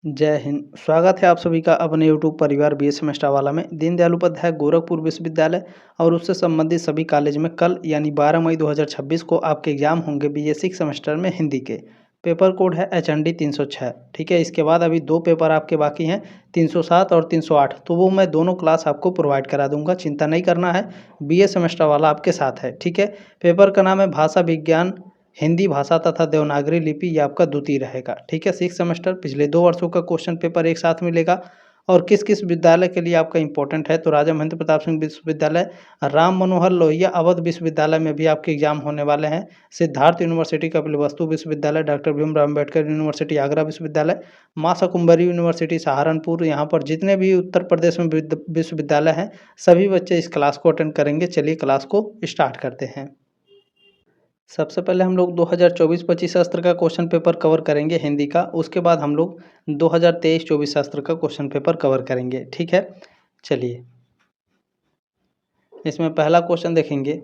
जय हिंद। स्वागत है आप सभी का अपने यूट्यूब परिवार बी एस सेमेस्टर वाला में। दीनदयाल उपाध्याय गोरखपुर विश्वविद्यालय और उससे संबंधित सभी कॉलेज में कल यानी 12 मई 2026 को आपके एग्जाम होंगे बी सिक्स सेमेस्टर में हिंदी के। पेपर कोड है HND 306। ठीक है, इसके बाद अभी दो पेपर आपके बाकी हैं, 307 और 308। तो वो मैं दोनों क्लास आपको प्रोवाइड करा दूंगा, चिंता नहीं करना है। बी एस सेमेस्टर वाला आपके साथ है। ठीक है, पेपर का नाम है भाषा विज्ञान हिंदी भाषा तथा देवनागरी लिपि, ये आपका द्वितीय रहेगा। ठीक है, सिक्स सेमेस्टर पिछले 2 वर्षों का क्वेश्चन पेपर एक साथ मिलेगा। और किस किस विद्यालय के लिए आपका इंपॉर्टेंट है, तो राजा महेंद्र प्रताप सिंह विश्वविद्यालय, राम मनोहर लोहिया अवध विश्वविद्यालय में भी आपके एग्जाम होने वाले हैं। सिद्धार्थ यूनिवर्सिटी कपिलवस्तु विश्वविद्यालय, डॉक्टर भीमराव अम्बेडकर यूनिवर्सिटी आगरा विश्वविद्यालय, माँ शाकुंभरी यूनिवर्सिटी सहारनपुर, यहाँ पर जितने भी उत्तर प्रदेश में विश्वविद्यालय हैं सभी बच्चे इस क्लास को अटेंड करेंगे। चलिए क्लास को स्टार्ट करते हैं। सबसे पहले हम लोग 2024-25 शास्त्र का क्वेश्चन पेपर कवर करेंगे हिंदी का। उसके बाद हम लोग 2023-24 शास्त्र का क्वेश्चन पेपर कवर करेंगे। ठीक है, चलिए इसमें पहला क्वेश्चन देखेंगे।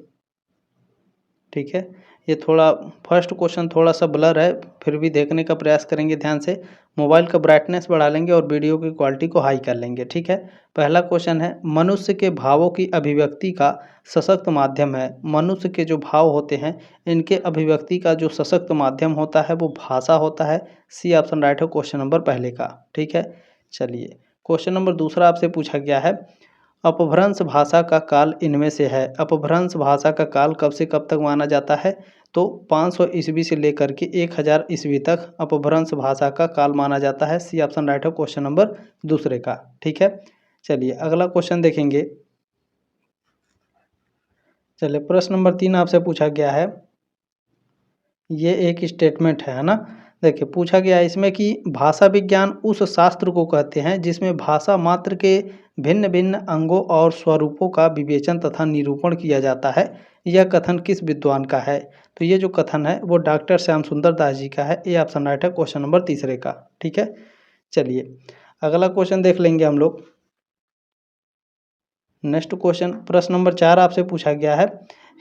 ठीक है, ये थोड़ा फर्स्ट क्वेश्चन थोड़ा सा ब्लर है, फिर भी देखने का प्रयास करेंगे ध्यान से। मोबाइल का ब्राइटनेस बढ़ा लेंगे और वीडियो की क्वालिटी को हाई कर लेंगे। ठीक है, पहला क्वेश्चन है, मनुष्य के भावों की अभिव्यक्ति का सशक्त माध्यम है। मनुष्य के जो भाव होते हैं इनके अभिव्यक्ति का जो सशक्त माध्यम होता है वो भाषा होता है। सी ऑप्शन राइट है क्वेश्चन नंबर पहले का। ठीक है, चलिए क्वेश्चन नंबर दूसरा आपसे पूछा गया है, अपभ्रंश भाषा का काल इनमें से है। अपभ्रंश भाषा का काल कब से कब तक माना जाता है, तो 500 ईस्वी से लेकर के 1000 ईस्वी तक अपभ्रंश भाषा का काल माना जाता है। सी ऑप्शन राइट है क्वेश्चन नंबर दूसरे का। ठीक है, चलिए अगला क्वेश्चन देखेंगे। चलिए प्रश्न नंबर 3 आपसे पूछा गया है, ये एक स्टेटमेंट है ना। देखिए पूछा गया है इसमें कि भाषा विज्ञान उस शास्त्र को कहते हैं जिसमें भाषा मात्र के भिन्न भिन्न अंगों और स्वरूपों का विवेचन तथा निरूपण किया जाता है। यह कथन किस विद्वान का है, तो ये जो कथन है वो डॉक्टर श्याम सुंदर दास जी का है। ये ऑप्शन राइट है क्वेश्चन नंबर तीसरे का। ठीक है, चलिए अगला क्वेश्चन देख लेंगे हम लोग। नेक्स्ट क्वेश्चन प्रश्न नंबर 4 आपसे पूछा गया है,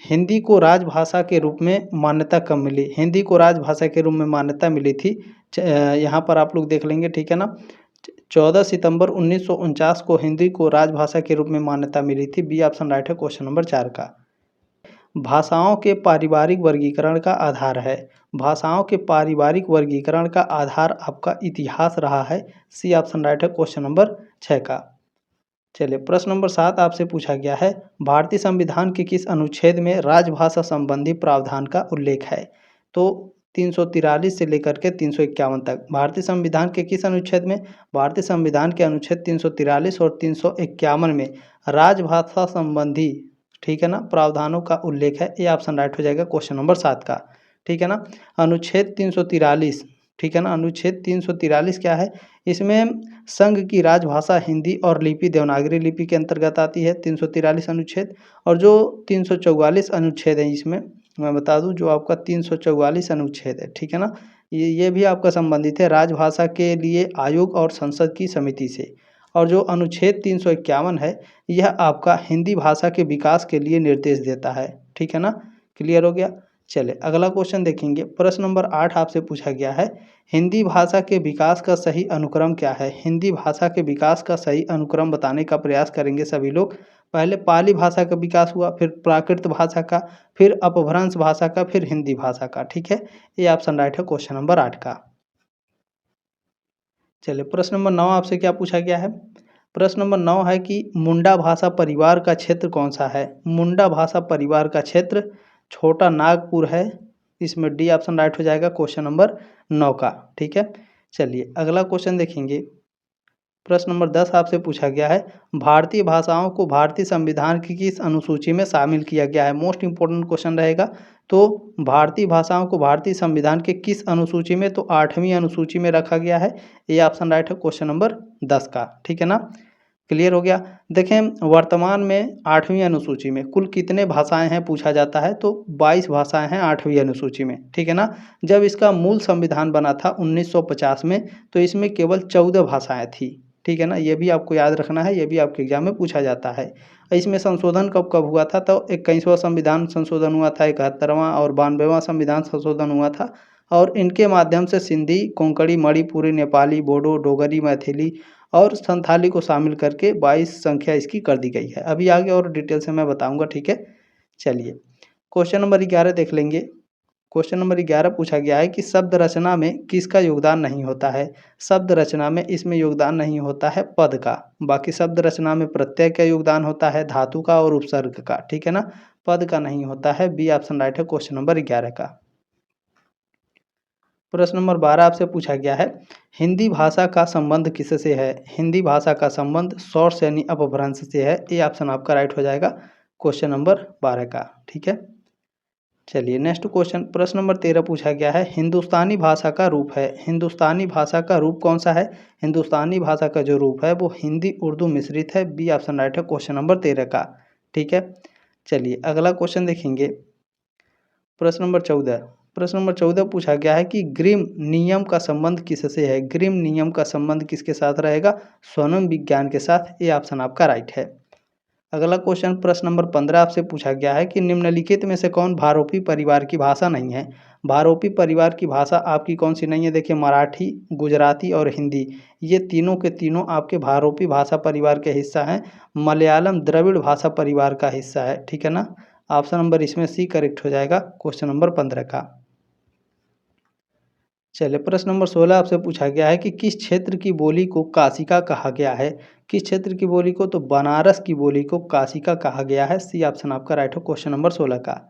हिंदी को राजभाषा के रूप में मान्यता कब मिली। हिंदी को राजभाषा के रूप में मान्यता मिली थी, यहाँ पर आप लोग देख लेंगे। ठीक है ना, 14 सितंबर 1949 को हिंदी को राजभाषा के रूप में मान्यता मिली थी। बी ऑप्शन राइट है क्वेश्चन नंबर 4 का। भाषाओं के पारिवारिक वर्गीकरण का आधार है। भाषाओं के पारिवारिक वर्गीकरण का आधार आपका इतिहास रहा है। सी ऑप्शन राइट है क्वेश्चन नंबर 6 का। चलिए प्रश्न नंबर 7 आपसे पूछा गया है, भारतीय संविधान के किस अनुच्छेद में राजभाषा संबंधी प्रावधान का उल्लेख है, तो 343 से लेकर के 351 तक। भारतीय संविधान के किस अनुच्छेद में, भारतीय संविधान के अनुच्छेद 343 और 351 में राजभाषा संबंधी, ठीक है ना, प्रावधानों का उल्लेख है। ये ऑप्शन राइट हो जाएगा क्वेश्चन नंबर 7 का। ठीक है ना, अनुच्छेद 343, ठीक है ना, अनुच्छेद 343 क्या है, इसमें संघ की राजभाषा हिंदी और लिपि देवनागरी लिपि के अंतर्गत आती है 343 अनुच्छेद। और जो 344 अनुच्छेद है इसमें मैं बता दूं, जो आपका 344 अनुच्छेद है, ठीक है ना, ये भी आपका संबंधित है राजभाषा के लिए आयोग और संसद की समिति से। और जो अनुच्छेद 351 है यह आपका हिंदी भाषा के विकास के लिए निर्देश देता है। ठीक है ना, क्लियर हो गया। चले अगला क्वेश्चन देखेंगे। प्रश्न नंबर 8 आपसे पूछा गया है, हिंदी भाषा के विकास का सही अनुक्रम क्या है। हिंदी भाषा के विकास का सही अनुक्रम बताने का प्रयास करेंगे सभी लोग। पहले पाली भाषा का विकास हुआ, फिर प्राकृत भाषा का, फिर अपभ्रंश भाषा का, फिर हिंदी भाषा का। ठीक है, ये ऑप्शन राइट है क्वेश्चन नंबर 8 का। चलिए प्रश्न नंबर 9 आपसे क्या पूछा गया है। प्रश्न नंबर 9 है कि मुंडा भाषा परिवार का क्षेत्र कौन सा है। मुंडा भाषा परिवार का क्षेत्र छोटा नागपुर है। इसमें डी ऑप्शन राइट हो जाएगा क्वेश्चन नंबर 9 का। ठीक है, चलिए अगला क्वेश्चन देखेंगे। प्रश्न नंबर 10 आपसे पूछा गया है, भारतीय भाषाओं को भारतीय संविधान की किस अनुसूची में शामिल किया गया है। मोस्ट इंपॉर्टेंट क्वेश्चन रहेगा। तो भारतीय भाषाओं को भारतीय संविधान के किस अनुसूची में, तो 8वीं अनुसूची में रखा गया है। ये ऑप्शन राइट है क्वेश्चन नंबर 10 का। ठीक है ना, क्लियर हो गया। देखें वर्तमान में 8वीं अनुसूची में कुल कितने भाषाएं हैं पूछा जाता है, तो 22 भाषाएं हैं 8वीं अनुसूची में। ठीक है ना, जब इसका मूल संविधान बना था 1950 में तो इसमें केवल 14 भाषाएं थी। ठीक है ना, ये भी आपको याद रखना है, ये भी आपके एग्जाम में पूछा जाता है। इसमें संशोधन कब कब हुआ था, तो 21वां संविधान संशोधन हुआ था, 71वां और 92वां संविधान संशोधन हुआ था। और इनके माध्यम से सिंधी, कोंकणी, मणिपुरी, नेपाली, बोडो, डोगरी, मैथिली और संथाली को शामिल करके 22 संख्या इसकी कर दी गई है। अभी आगे और डिटेल से मैं बताऊँगा, ठीक है। चलिए क्वेश्चन नंबर 11 देख लेंगे। क्वेश्चन नंबर 11 पूछा गया है कि शब्द रचना में किसका योगदान नहीं होता है। शब्द रचना में इसमें योगदान नहीं होता है पद का। बाकी शब्द रचना में प्रत्यय का योगदान होता है, धातु का और उपसर्ग का, ठीक है ना। पद का नहीं होता है। बी ऑप्शन राइट है क्वेश्चन नंबर 11 का। प्रश्न नंबर 12 आपसे पूछा गया है, हिंदी भाषा का संबंध किससे है। हिंदी भाषा का संबंध सोर्स यानी अपभ्रंश से है। ए ऑप्शन आपका राइट हो जाएगा क्वेश्चन नंबर 12 का, ठीक है। चलिए नेक्स्ट क्वेश्चन, प्रश्न नंबर 13 पूछा गया है, हिंदुस्तानी भाषा का रूप है। हिंदुस्तानी भाषा का रूप कौन सा है। हिंदुस्तानी भाषा का जो रूप है वो हिंदी उर्दू मिश्रित है। बी ऑप्शन राइट है क्वेश्चन नंबर 13 का, ठीक है। चलिए अगला क्वेश्चन देखेंगे। प्रश्न नंबर 14, प्रश्न नंबर 14 पूछा गया है कि ग्रिम नियम का संबंध किससे है। ग्रिम नियम का संबंध किसके साथ रहेगा। स्वयं विज्ञान के साथ। ये ऑप्शन आपका राइट है। अगला क्वेश्चन प्रश्न नंबर 15 आपसे पूछा गया है कि निम्नलिखित में से कौन भारोपी परिवार की भाषा नहीं है। भारोपी परिवार की भाषा आपकी कौन सी नहीं है। देखिए मराठी, गुजराती और हिंदी, ये तीनों के तीनों आपके भारोपी भाषा परिवार के हिस्सा हैं। मलयालम द्रविड़ भाषा परिवार का हिस्सा है, ठीक है ना। ऑप्शन नंबर इसमें सी करेक्ट हो जाएगा क्वेश्चन नंबर 15 का। चलिए प्रश्न नंबर 16 आपसे पूछा गया है कि किस क्षेत्र की बोली को काशिका कहा गया है। किस क्षेत्र की बोली को, तो बनारस की बोली को काशिका कहा गया है। सी ऑप्शन आपका राइट हो क्वेश्चन नंबर 16 का।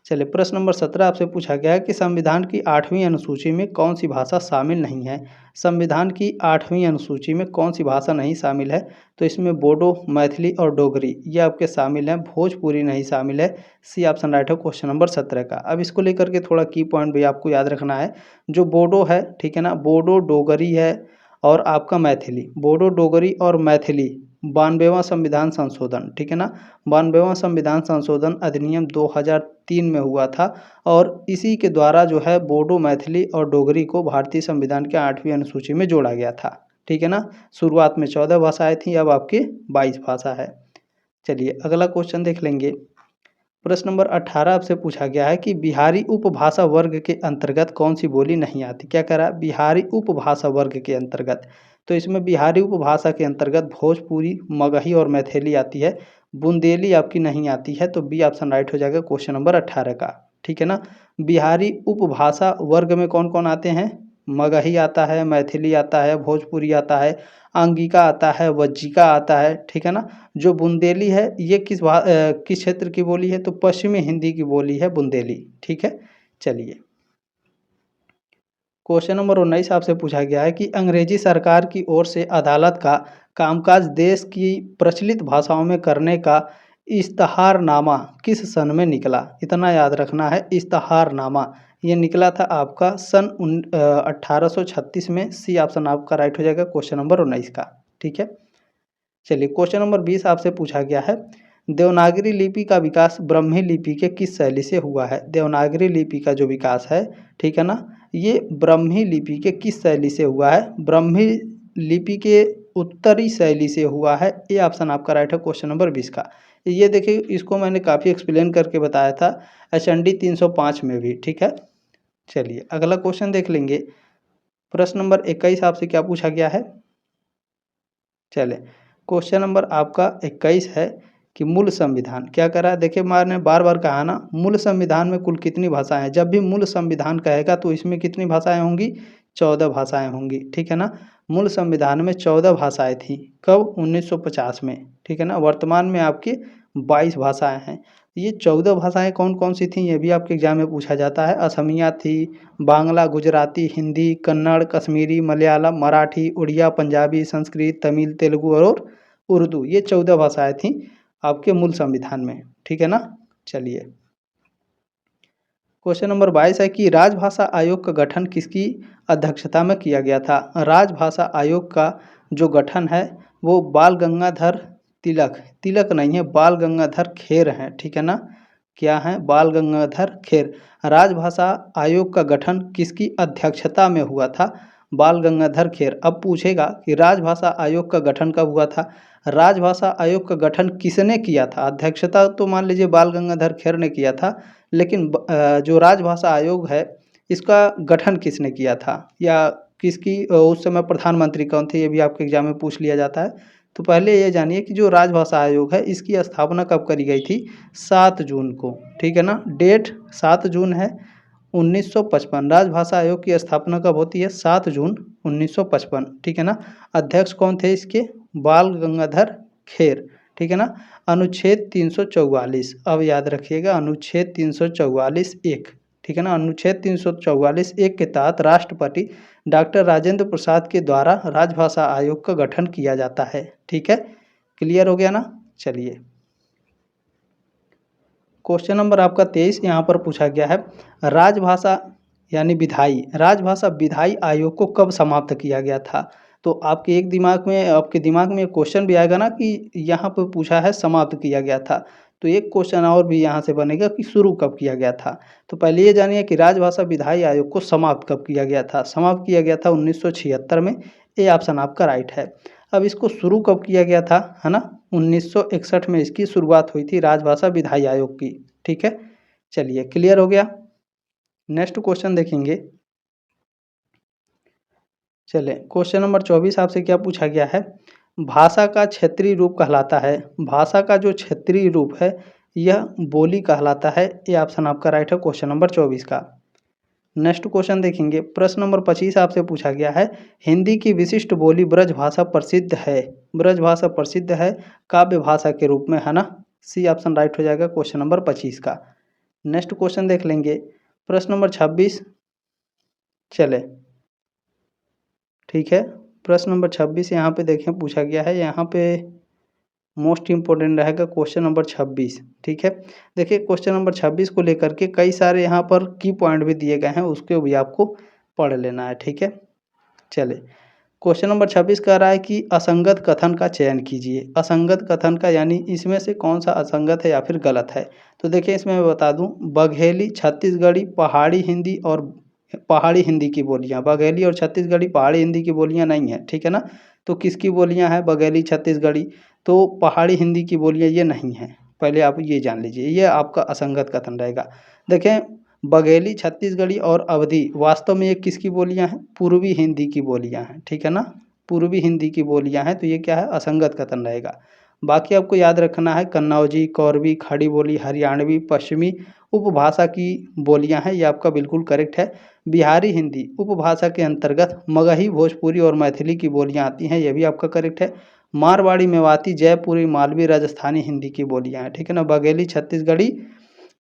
चलिए प्रश्न नंबर 17 आपसे पूछा गया है कि संविधान की 8वीं अनुसूची में कौन सी भाषा शामिल नहीं है। संविधान की 8वीं अनुसूची में कौन सी भाषा नहीं शामिल है। तो इसमें बोडो, मैथिली और डोगरी ये आपके शामिल हैं। भोजपुरी नहीं शामिल है। सी ऑप्शन राइट है क्वेश्चन नंबर 17 का। अब इसको लेकर के थोड़ा की पॉइंट भी आपको याद रखना है। जो बोडो है, ठीक है ना, बोडो, डोगरी है और आपका मैथिली। बोडो, डोगरी और मैथिली 92वां संविधान संशोधन, ठीक है ना। 92वां संविधान संशोधन अधिनियम 2003 में हुआ था और इसी के द्वारा जो है बोडो, मैथिली और डोगरी को भारतीय संविधान के 8वीं अनुसूची में जोड़ा गया था, ठीक है ना। शुरुआत में 14 भाषाएं थीं, अब आपकी 22 भाषा है। चलिए अगला क्वेश्चन देख लेंगे। प्रश्न नंबर 18 आपसे पूछा गया है कि बिहारी उपभाषा वर्ग के अंतर्गत कौन सी बोली नहीं आती। क्या कह रहा है, बिहारी उपभाषा वर्ग के अंतर्गत। तो इसमें बिहारी उपभाषा के अंतर्गत भोजपुरी, मगही और मैथिली आती है। बुंदेली आपकी नहीं आती है। तो बी ऑप्शन राइट हो जाएगा क्वेश्चन नंबर 18 का, ठीक है ना। बिहारी उपभाषा वर्ग में कौन कौन आते हैं। मगही आता है, मैथिली आता है, भोजपुरी आता है, अंगिका आता है, वज्जिका आता है, ठीक है ना। जो बुंदेली है ये किस क्षेत्र की बोली है। तो पश्चिमी हिंदी की बोली है बुंदेली, ठीक है। चलिए क्वेश्चन नंबर 19 आपसे पूछा गया है कि अंग्रेजी सरकार की ओर से अदालत का कामकाज देश की प्रचलित भाषाओं में करने का इश्तहारनामा किस सन में निकला। इतना याद रखना है, इश्तहारनामा ये निकला था आपका सन 1836 में। सी ऑप्शन आपका राइट हो जाएगा क्वेश्चन नंबर 19 का, ठीक है। चलिए क्वेश्चन नंबर 20 आपसे पूछा गया है, देवनागरी लिपि का विकास ब्राह्मी लिपि के किस शैली से हुआ है। देवनागरी लिपि का जो विकास है, ठीक है ना, ये ब्राह्मी लिपि के किस शैली से हुआ है। ब्राह्मी लिपि के उत्तरी शैली से हुआ है। ये ऑप्शन आपका राइट है क्वेश्चन नंबर 20 का। ये देखिए इसको मैंने काफ़ी एक्सप्लेन करके बताया था HND 305 में भी, ठीक है। चलिए अगला क्वेश्चन देख लेंगे। प्रश्न नंबर 21 आपसे क्या पूछा गया है। चले क्वेश्चन नंबर आपका 21 है कि मूल संविधान क्या कह रहा है। देखिए मैंने बार बार कहा ना, मूल संविधान में कुल कितनी भाषाएं हैं। जब भी मूल संविधान कहेगा तो इसमें कितनी भाषाएं होंगी, 14 भाषाएं होंगी, ठीक है ना। मूल संविधान में 14 भाषाएं थी, कब 1950 में, ठीक है ना। वर्तमान में आपकी 22 भाषाएं हैं। ये 14 भाषाएं कौन कौन सी थी ये भी आपके एग्जाम में पूछा जाता है। असमिया थी, बांग्ला, गुजराती, हिंदी, कन्नड़, कश्मीरी, मलयालम, मराठी, उड़िया, पंजाबी, संस्कृत, तमिल, तेलुगु और उर्दू। ये 14 भाषाएं थीं आपके मूल संविधान में, ठीक है ना। चलिए क्वेश्चन नंबर 22 है कि राजभाषा आयोग का गठन किसकी अध्यक्षता में किया गया था। राजभाषा आयोग का जो गठन है वो बाल गंगाधर तिलक नहीं है, बाल गंगाधर खेर हैं, ठीक है ना। क्या है, बाल गंगाधर खेर। राजभाषा आयोग का गठन किसकी अध्यक्षता में हुआ था, बाल गंगाधर खेर। अब पूछेगा कि राजभाषा आयोग का गठन कब हुआ था। राजभाषा आयोग का गठन किसने किया था। अध्यक्षता तो मान लीजिए बाल गंगाधर खेर ने किया था, लेकिन जो राजभाषा आयोग है इसका गठन किसने किया था, या किसकी उस समय प्रधानमंत्री कौन थे, ये भी आपके एग्जाम में पूछ लिया जाता है। तो पहले ये जानिए कि जो राजभाषा आयोग है इसकी स्थापना कब करी गई थी, 7 जून को, ठीक है ना, डेट 7 जून है 1955। राजभाषा आयोग की स्थापना कब होती है, 7 जून 1955, ठीक है ना। अध्यक्ष कौन थे इसके, बाल गंगाधर खेर, ठीक है ना। अनुच्छेद 344, अब याद रखिएगा, अनुच्छेद 344 एक, ठीक है ना। अनुच्छेद 344 एक के तहत राष्ट्रपति डॉक्टर राजेंद्र प्रसाद के द्वारा राजभाषा आयोग का गठन किया जाता है, ठीक है। क्लियर हो गया ना। चलिए क्वेश्चन नंबर आपका 23 यहाँ पर पूछा गया है, राजभाषा यानी विधायी, राजभाषा विधायी आयोग को कब समाप्त किया गया था। तो आपके दिमाग में क्वेश्चन भी आएगा ना कि यहाँ पर पूछा है समाप्त किया गया था, तो एक क्वेश्चन और भी यहाँ से बनेगा कि शुरू कब किया गया था। तो पहले ये जानिए कि राजभाषा विधायी आयोग को समाप्त कब किया गया था। समाप्त किया गया था 1976 में, ये ऑप्शन आपका राइट है। अब इसको शुरू कब किया गया था, है ना, 1961 में इसकी शुरुआत हुई थी राजभाषा विधायी आयोग की, ठीक है। चलिए क्लियर हो गया। नेक्स्ट क्वेश्चन देखेंगे। चले क्वेश्चन नंबर 24 आपसे क्या पूछा गया है, भाषा का क्षेत्रीय रूप कहलाता है, भाषा का जो क्षेत्रीय रूप है यह बोली कहलाता है, ये ऑप्शन आपका राइट है क्वेश्चन नंबर 24 का। नेक्स्ट क्वेश्चन देखेंगे, प्रश्न नंबर 25 आपसे पूछा गया है, हिंदी की विशिष्ट बोली ब्रज भाषा प्रसिद्ध है, ब्रज भाषा प्रसिद्ध है काव्य भाषा के रूप में, है ना। सी ऑप्शन राइट हो जाएगा क्वेश्चन नंबर 25 का। नेक्स्ट क्वेश्चन देख लेंगे, प्रश्न नंबर 26। चले ठीक है, प्रश्न नंबर 26 यहाँ पे देखें पूछा गया है, यहाँ पे मोस्ट इम्पोर्टेंट रहेगा क्वेश्चन नंबर 26, ठीक है। देखिए क्वेश्चन नंबर 26 को लेकर के कई सारे यहाँ पर की पॉइंट भी दिए गए हैं, उसको भी आपको पढ़ लेना है, ठीक है। चले क्वेश्चन नंबर 26 कह रहा है कि असंगत कथन का चयन कीजिए, असंगत कथन का यानी इसमें से कौन सा असंगत है या फिर गलत है। तो देखिए इसमें मैं बता दूं, बघेली, छत्तीसगढ़ी, पहाड़ी हिंदी और पहाड़ी हिंदी की बोलियां, बघेली और छत्तीसगढ़ी पहाड़ी हिंदी की बोलियां नहीं है, ठीक है ना। तो किसकी बोलियां हैं, बघेली छत्तीसगढ़ी, तो पहाड़ी हिंदी की बोलियां ये नहीं हैं, पहले आप ये जान लीजिए, ये आपका असंगत कथन रहेगा। देखें बघेली, छत्तीसगढ़ी और अवधी वास्तव में ये किसकी बोलियां हैं, पूर्वी हिंदी की बोलियां हैं, ठीक है ना, पूर्वी हिंदी की बोलियां हैं, तो ये क्या है, असंगत कथन रहेगा। बाकी आपको याद रखना है कन्नौजी, कौरवी, खड़ी बोली, हरियाणवी, पश्चिमी उपभाषा की बोलियां हैं, ये आपका बिल्कुल करेक्ट है। बिहारी हिंदी उपभाषा के अंतर्गत मगही, भोजपुरी और मैथिली की बोलियां आती हैं, ये भी आपका करेक्ट है। मारवाड़ी, मेवाती, जयपुरी, मालवी, राजस्थानी हिंदी की बोलियां हैं, ठीक है ना। बघेली छत्तीसगढ़ी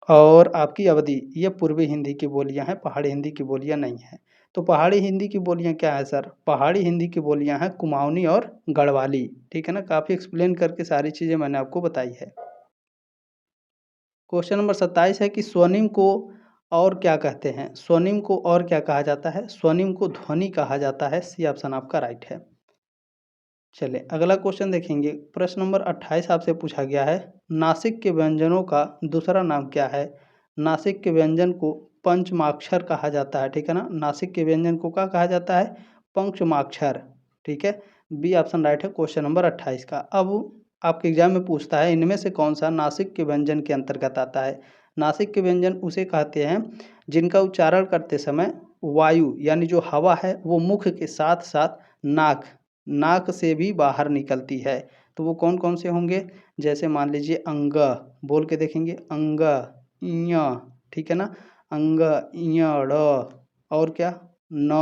और आपकी अवधी ये पूर्वी हिंदी की बोलियां हैं, पहाड़ी हिंदी की बोलियां नहीं हैं। तो पहाड़ी हिंदी की बोलियां क्या है सर, पहाड़ी हिंदी की बोलियां हैं कुमाऊनी और गढ़वाली, ठीक है ना। काफ़ी एक्सप्लेन करके सारी चीज़ें मैंने आपको बताई है। क्वेश्चन नंबर 27 है कि स्वनिम को और क्या कहते हैं, स्वनिम को और क्या कहा जाता है, स्वनिम को ध्वनि कहा जाता है, सी ऑप्शन आपका राइट है। चलिए अगला क्वेश्चन देखेंगे, प्रश्न नंबर 28 आपसे पूछा गया है, नासिक के व्यंजनों का दूसरा नाम क्या है। नासिक के व्यंजन को पंचमाक्षर कहा जाता है, ठीक है ना। नासिक के व्यंजन को क्या कहा जाता है, पंचमाक्षर, ठीक है। बी ऑप्शन राइट है क्वेश्चन नंबर 28 का। अब आपके एग्जाम में पूछता है इनमें से कौन सा नासिक के व्यंजन के अंतर्गत आता है। नासिक के व्यंजन उसे कहते हैं जिनका उच्चारण करते समय वायु यानी जो हवा है वो मुख के साथ साथ नाक नाक से भी बाहर निकलती है। तो वो कौन कौन से होंगे, जैसे मान लीजिए अंग, बोल के देखेंगे अंग, इय, ठीक है ना, अंग, इय, ड़, और क्या, न,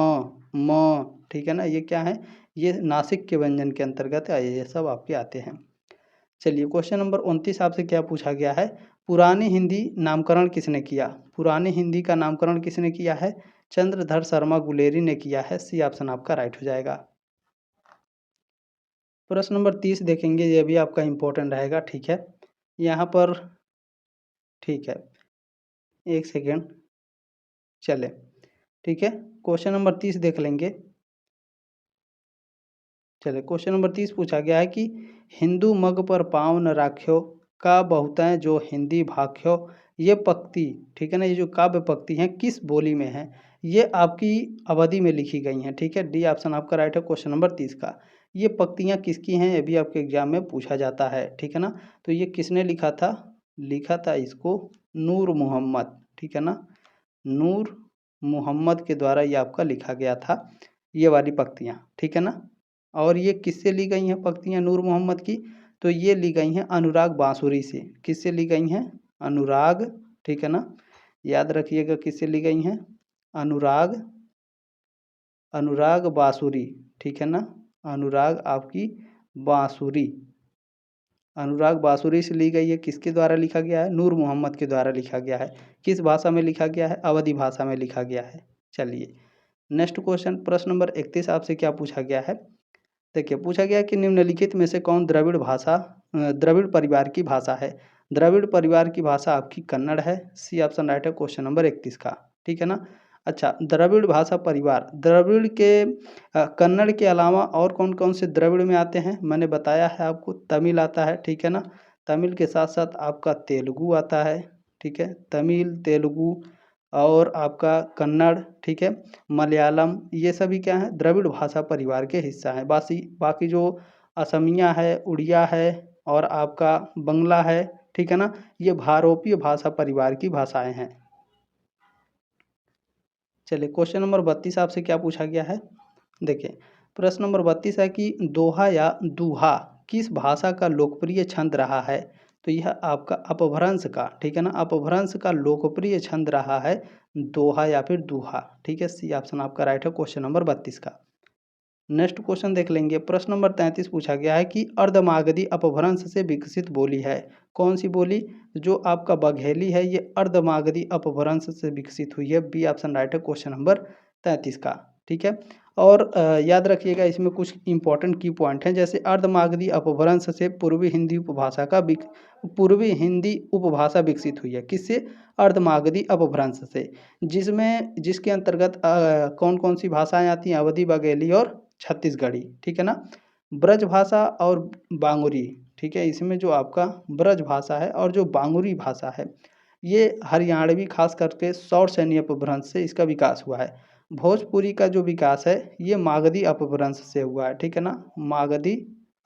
म, ठीक है ना, ये क्या है, ये नासिक के व्यंजन के अंतर्गत है, ये सब आपके आते हैं। चलिए क्वेश्चन नंबर 29 आपसे क्या पूछा गया है, पुरानी हिंदी नामकरण किसने किया। पुरानी हिंदी का नामकरण किसने किया है, चंद्रधर शर्मा गुलेरी ने किया है, सी ऑप्शन आपका राइट हो जाएगा। प्रश्न नंबर 30 देखेंगे, ये भी आपका इम्पोर्टेंट रहेगा, ठीक है। यहाँ पर ठीक है, एक सेकेंड, चले ठीक है, क्वेश्चन नंबर 30 देख लेंगे। चले क्वेश्चन नंबर 30 पूछा गया है कि हिंदू मग पर पाँव न राख्यो का बहुतै जो हिंदी भाख्यो, ये पंक्ति, ठीक है ना, ये जो काव्य पंक्ति हैं किस बोली में है, ये आपकी अवधि में लिखी गई हैं, ठीक है। डी ऑप्शन आपका राइट है क्वेश्चन नंबर 30 का। ये पंक्तियाँ किसकी हैं, ये भी आपके एग्जाम में पूछा जाता है, ठीक है ना। तो ये किसने लिखा था, लिखा था इसको नूर मोहम्मद, ठीक है ना, नूर मुहम्मद के द्वारा ये आपका लिखा गया था, ये वाली पंक्तियाँ, ठीक है ना। और ये किससे ली गई हैं पंक्तियाँ नूर मोहम्मद की, तो ये ली गई हैं अनुराग बांसुरी से। किससे ली गई हैं? अनुराग, ठीक है ना, याद रखिएगा किससे ली गई हैं? अनुराग, अनुराग बांसुरी, ठीक है ना, अनुराग आपकी बांसुरी, अनुराग बांसुरी से ली गई है। किसके द्वारा लिखा गया है? नूर मोहम्मद के द्वारा लिखा गया है। किस भाषा में लिखा गया है? अवधी भाषा में लिखा गया है। चलिए नेक्स्ट क्वेश्चन, प्रश्न नंबर 31 आपसे क्या पूछा गया है? देखिए पूछा गया कि निम्नलिखित में से कौन द्रविड़ परिवार की भाषा है? द्रविड़ परिवार की भाषा आपकी कन्नड़ है। सी ऑप्शन राइट है क्वेश्चन नंबर 31 का, ठीक है ना। अच्छा, द्रविड़ भाषा परिवार, द्रविड़ के कन्नड़ के अलावा और कौन कौन से द्रविड़ में आते हैं? मैंने बताया है आपको, तमिल आता है, ठीक है ना, तमिल के साथ साथ आपका तेलुगु आता है, ठीक है, तमिल, तेलुगु और आपका कन्नड़, ठीक है, मलयालम, ये सभी क्या है? द्रविड़ भाषा परिवार के हिस्सा हैं। बाकी जो असमिया है, उड़िया है और आपका बंगला है, ठीक है ना, ये भारोपीय भाषा परिवार की भाषाएं हैं। चलिए क्वेश्चन नंबर 32 आपसे क्या पूछा गया है? देखिए प्रश्न नंबर 32 है कि दोहा या दूहा किस भाषा का लोकप्रिय छंद रहा है? तो यह आपका अपभ्रंश का, ठीक है ना, अपभ्रंश का लोकप्रिय छंद रहा है दोहा या फिर दूहा, ठीक है, सी ऑप्शन आपका राइट है क्वेश्चन नंबर 32 का। नेक्स्ट क्वेश्चन देख लेंगे, प्रश्न नंबर 33 पूछा गया है कि अर्धमागधी अपभ्रंश से विकसित बोली है। कौन सी बोली? जो आपका बघेली है ये अर्धमागधी अपभ्रंश से विकसित हुई है। बी ऑप्शन राइट है क्वेश्चन नंबर 33 का, ठीक है। और याद रखिएगा इसमें कुछ इंपॉर्टेंट की पॉइंट हैं, जैसे अर्धमागधी अपभ्रंश से पूर्वी हिंदी उपभाषा विकसित हुई है। किससे? अर्धमागधी अपभ्रंश से, जिसके अंतर्गत कौन कौन सी भाषाएं आती हैं? अवधी, बघेली और छत्तीसगढ़ी, ठीक है ना। ब्रज भाषा और बांगुरी, ठीक है, इसमें जो आपका ब्रज भाषा है और जो बांगुरी भाषा है ये हरियाणवी खास करके सौर सैन्य अपभ्रंश से इसका विकास हुआ है। भोजपुरी का जो विकास है ये मागधी अपभ्रंश से हुआ है, ठीक है ना, मागधी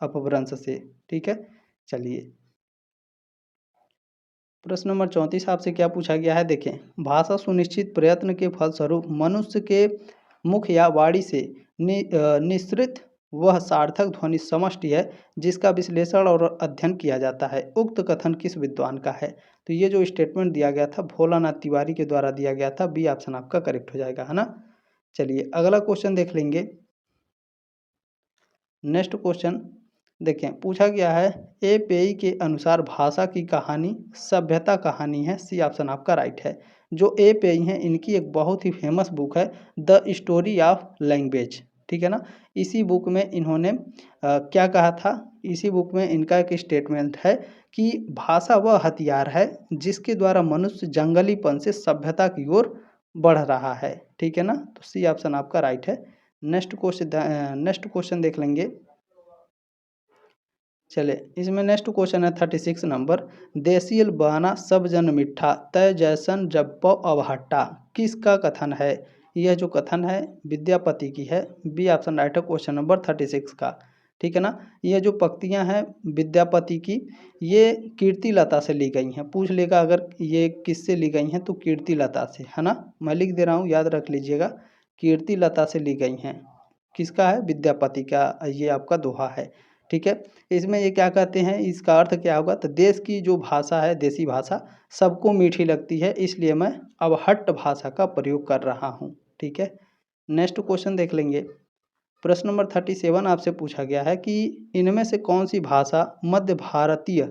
अपभ्रंश से, ठीक है। चलिए प्रश्न नंबर 34 आपसे क्या पूछा गया है? देखें, भाषा सुनिश्चित प्रयत्न के फलस्वरूप मनुष्य के मुख या वाणी से निःसृत वह सार्थक ध्वनि समष्टि है जिसका विश्लेषण और अध्ययन किया जाता है। उक्त कथन किस विद्वान का है? तो ये जो स्टेटमेंट दिया गया था भोलानाथ तिवारी के द्वारा दिया गया था। बी ऑप्शन आपका करेक्ट हो जाएगा, है ना। चलिए अगला क्वेश्चन देख लेंगे। नेक्स्ट क्वेश्चन देखें, पूछा गया है ए पेई के अनुसार भाषा की कहानी सभ्यता कहानी है। सी ऑप्शन आपका राइट है। जो ए पेई हैं इनकी एक बहुत ही फेमस बुक है द स्टोरी ऑफ लैंग्वेज, ठीक है ना। इसी बुक में इन्होंने क्या कहा था? इसी बुक में इनका एक स्टेटमेंट है कि भाषा वह हथियार है जिसके द्वारा मनुष्य जंगलीपन से सभ्यता की ओर बढ़ रहा है, ठीक है ना। तो सी ऑप्शन आपका राइट है। नेक्स्ट क्वेश्चन देख लेंगे। चले इसमें नेक्स्ट क्वेश्चन है 36 नंबर, देसियल बहाना सब जन मिठा तय जैसन जब्बो अवहट्टा किसका कथन है? यह जो कथन है विद्यापति की है। बी ऑप्शन राइट है क्वेश्चन नंबर 36 का, ठीक है ना। ये जो पंक्तियां हैं विद्यापति की ये कीर्तिलता से ली गई हैं। पूछ लेगा अगर ये किससे ली गई हैं तो कीर्तिलता से, है ना। मैं लिख दे रहा हूँ, याद रख लीजिएगा, कीर्तिलता से ली गई हैं। किसका है? विद्यापति का ये आपका दोहा है, ठीक है। इसमें ये क्या कहते हैं, इसका अर्थ क्या होगा? तो देश की जो भाषा है देसी भाषा सबको मीठी लगती है इसलिए मैं अवहट्ट भाषा का प्रयोग कर रहा हूँ, ठीक है। नेक्स्ट क्वेश्चन देख लेंगे। प्रश्न नंबर 37 आपसे पूछा गया है कि इनमें से कौन सी भाषा मध्य भारतीय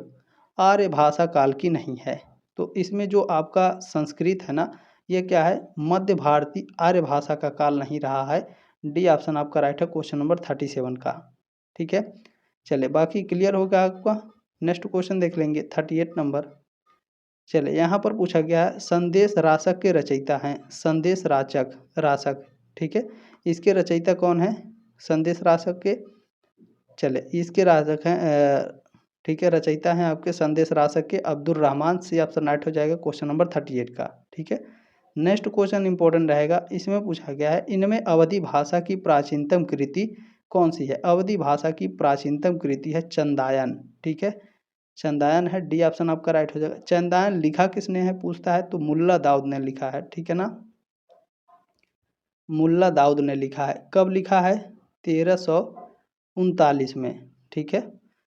आर्य भाषा काल की नहीं है? तो इसमें जो आपका संस्कृत है ना ये क्या है? मध्य भारतीय आर्य भाषा का काल नहीं रहा है। डी ऑप्शन आपका राइट है क्वेश्चन नंबर 37 का, ठीक है। चले बाकी क्लियर हो गया आपका। नेक्स्ट क्वेश्चन देख लेंगे 38 नंबर। चले यहाँ पर पूछा गया है संदेश राशक के रचयिता हैं। संदेश राशक, ठीक है, इसके रचयिता कौन है? संदेश राशक के, चले इसके राशक हैं ठीक है, रचयिता हैं आपके संदेश राशक के Abdul Rahman. C option right हो जाएगा क्वेश्चन नंबर 38 का, ठीक है। नेक्स्ट क्वेश्चन इंपॉर्टेंट रहेगा, इसमें पूछा गया है इनमें अवधी भाषा की प्राचीनतम कृति कौन सी है? अवधी भाषा की प्राचीनतम कृति है चंदायन, ठीक है, चंदायन है। डी ऑप्शन आपका राइट हो जाएगा। चंदायन लिखा किसने है पूछता है तो मुल्ला दाऊद ने लिखा है, ठीक है ना। मुल्ला दाऊद ने लिखा है। कब लिखा है? 1339 में। ठीक है,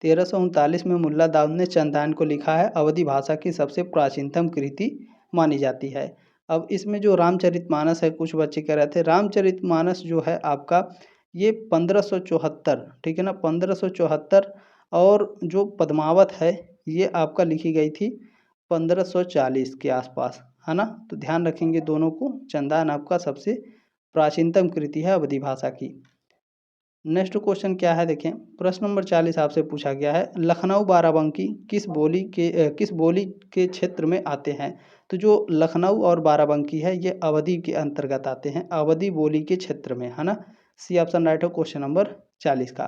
1339 में मुल्ला दाऊद ने चंदान को लिखा है। अवधी भाषा की सबसे प्राचीनतम कृति मानी जाती है। अब इसमें जो रामचरितमानस है, कुछ बच्चे कह रहे थे रामचरितमानस जो है आपका ये 1574, ठीक है ना, 1574, और जो पद्मावत है ये आपका लिखी गई थी 1540 के आसपास, है ना। तो ध्यान रखेंगे दोनों को। चंदान आपका सबसे प्राचीनतम कृति है अवधी भाषा की। नेक्स्ट क्वेश्चन क्या है देखें, प्रश्न नंबर 40 आपसे पूछा गया है, लखनऊ बाराबंकी किस बोली के क्षेत्र में आते हैं? तो जो लखनऊ और बाराबंकी है ये अवधी के अंतर्गत आते हैं, अवधी बोली के क्षेत्र में, है ना। सी ऑप्शन राइट हो क्वेश्चन नंबर 40 का।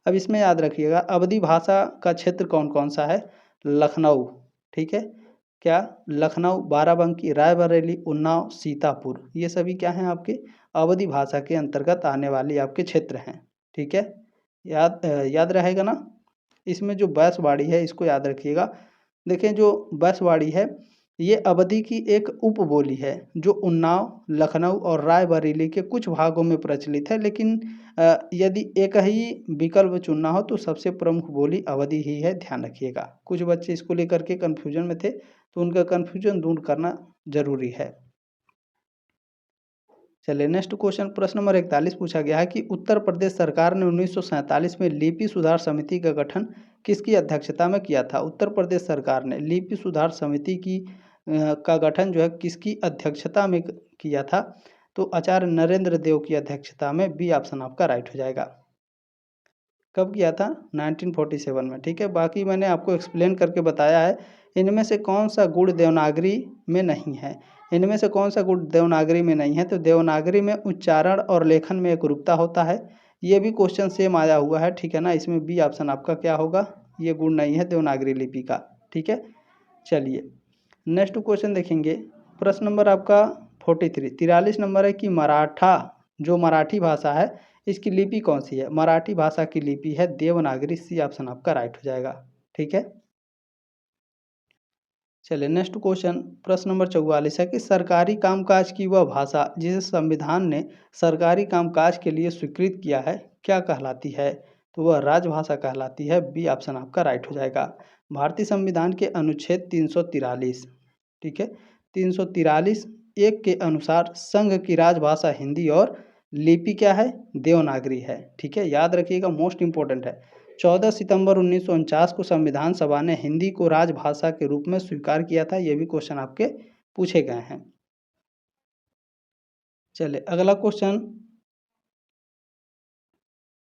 अब इसमें याद रखिएगा अवधी भाषा का क्षेत्र कौन कौन सा है? लखनऊ, ठीक है, क्या लखनऊ, बाराबंकी, रायबरेली, उन्नाव, सीतापुर, ये सभी क्या हैं आपके अवधी भाषा के अंतर्गत आने वाले आपके क्षेत्र हैं। ठीक है, याद रहेगा ना। इसमें जो बैसवाड़ी है इसको याद रखिएगा। देखें जो बैसवाड़ी है ये अवधी की एक उपबोली है जो उन्नाव, लखनऊ और रायबरेली के कुछ भागों में प्रचलित है, लेकिन यदि एक ही विकल्प चुनना हो तो सबसे प्रमुख बोली अवधी ही है, ध्यान रखिएगा। कुछ बच्चे इसको लेकर के कन्फ्यूजन में थे तो उनका कन्फ्यूजन दूर करना जरूरी है। चलिए नेक्स्ट क्वेश्चन, प्रश्न नंबर 41 पूछा गया है कि उत्तर प्रदेश सरकार ने 1947 में लिपि सुधार समिति का गठन किसकी अध्यक्षता में किया था? उत्तर प्रदेश सरकार ने लिपि सुधार समिति का गठन जो है किसकी अध्यक्षता में किया था? तो आचार्य नरेंद्र देव की अध्यक्षता में। बी ऑप्शन आपका राइट हो जाएगा। कब किया था? 1947 में। ठीक है, बाकी मैंने आपको एक्सप्लेन करके बताया है। इनमें से कौन सा गुण देवनागरी में नहीं है? इनमें से कौन सा गुण देवनागरी में नहीं है? तो देवनागरी में उच्चारण और लेखन में एकरूपता होता है। ये भी क्वेश्चन सेम आया हुआ है, ठीक है ना। इसमें बी ऑप्शन आपका क्या होगा? ये गुण नहीं है देवनागरी लिपि का। ठीक है, चलिए नेक्स्ट क्वेश्चन देखेंगे। प्रश्न नंबर आपका 43 नंबर है कि मराठा, जो मराठी भाषा है इसकी लिपि कौन सी है? मराठी भाषा की लिपि है देवनागरी। सी ऑप्शन आपका राइट हो जाएगा। ठीक है, चलिए नेक्स्ट क्वेश्चन, प्रश्न नंबर 44 है कि सरकारी कामकाज की वह भाषा जिसे संविधान ने सरकारी कामकाज के लिए स्वीकृत किया है क्या कहलाती है? तो वह राजभाषा कहलाती है। बी ऑप्शन आपका राइट हो जाएगा। भारतीय संविधान के अनुच्छेद 343, ठीक है, 343 एक के अनुसार संघ की राजभाषा हिंदी और लिपि क्या है? देवनागरी है। ठीक है, याद रखिएगा, मोस्ट इंपॉर्टेंट है। 14 सितंबर 1949 को संविधान सभा ने हिंदी को राजभाषा के रूप में स्वीकार किया था। ये भी क्वेश्चन आपके पूछे गए हैं। चलिए अगला क्वेश्चन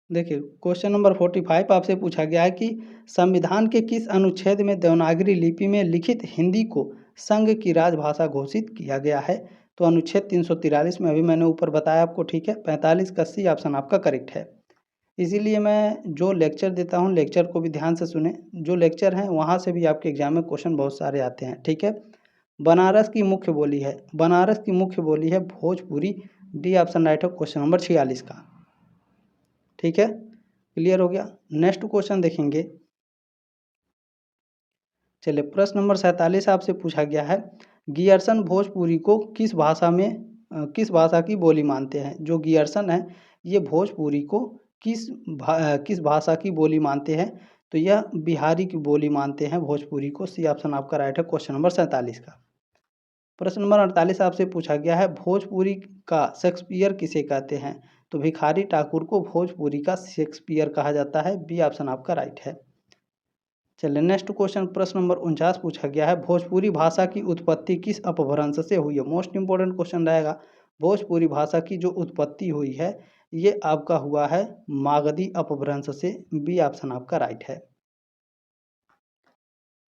देखिए, क्वेश्चन नंबर 45 आपसे पूछा गया है कि संविधान के किस अनुच्छेद में देवनागरी लिपि में लिखित हिंदी को संघ की राजभाषा घोषित किया गया है? तो अनुच्छेद 343 में, अभी मैंने ऊपर बताया आपको। ठीक है, 45 का सी ऑप्शन आपका करेक्ट है। इसीलिए मैं जो लेक्चर देता हूँ लेक्चर को भी ध्यान से सुने। जो लेक्चर हैं वहाँ से भी आपके एग्जाम में क्वेश्चन बहुत सारे आते हैं। ठीक है, बनारस की मुख्य बोली है, बनारस की मुख्य बोली है भोजपुरी। डी ऑप्शन राइट हो क्वेश्चन नंबर 46 का। ठीक है, क्लियर हो गया। नेक्स्ट क्वेश्चन देखेंगे। चलिए प्रश्न नंबर 47 आपसे पूछा गया है, गियर्सन भोजपुरी को किस भाषा की बोली मानते हैं? जो गियर्सन है ये भोजपुरी को किस भाषा की बोली मानते हैं? तो यह बिहारी की बोली मानते हैं भोजपुरी को। सी ऑप्शन आपका राइट है क्वेश्चन नंबर 47 का। प्रश्न नंबर 48 आपसे पूछा गया है, भोजपुरी का शेक्सपियर किसे कहते हैं? तो भिखारी ठाकुर को भोजपुरी का शेक्सपियर कहा जाता है। बी ऑप्शन आपका राइट है। चलिए नेक्स्ट क्वेश्चन, प्रश्न नंबर 49 पूछा गया है, भोजपुरी भाषा की उत्पत्ति किस अपभ्रंश से हुई है? मोस्ट इंपॉर्टेंट क्वेश्चन रहेगा। भोजपुरी भाषा की जो उत्पत्ति हुई है ये आपका हुआ है मागधी अपभ्रंश से। बी ऑप्शन आपका राइट है।